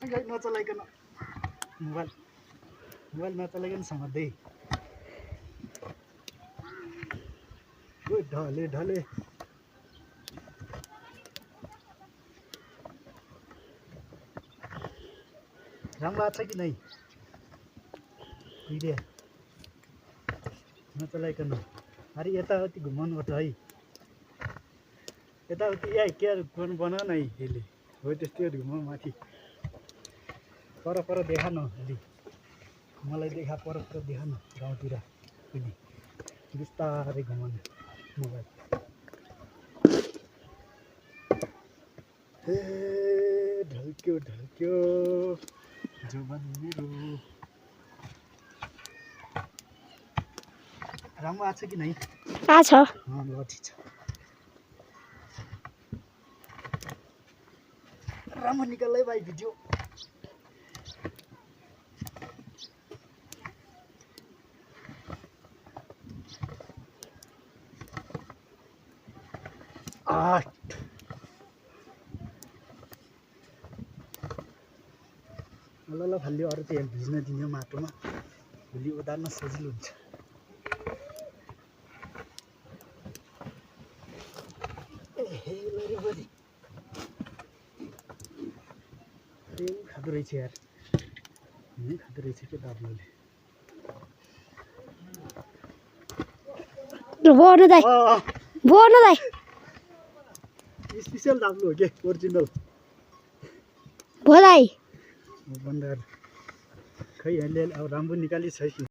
नचलाइकन mobile नचलाइकन समात्दै ढले ढले राम्रो आएको छ कि नै भिडियो नचलाइकन अरे यताउति घुमाउनुपर्छ है यताउति के बनाऊ न यसले हो त्यस्तै घुमाउ माथि पर देखा न अलि मलाई देखा पर देखा न गाउँतिर पनि बिस्तारै घुमाउनु मोबाइल ए ढल्क्यो जोबन मेरो राम्रो आछ कि नै आछ ल ठिक छ राम्रो निकाल्दै भाइ भिडियो ल फाल्यो अरू त यहाँ भिज्न दिने माटोमा भोलि उदार्न सजिलो हुन्छ खाँदो रहेछ यार खाँदो रहेछ के दाब्लोले बोर्नु दाइ स्पेशल दाब्लो हो के ओरिजिनल भो दाइ बन्दार खै अहिले अब राम्रो निकाली छैन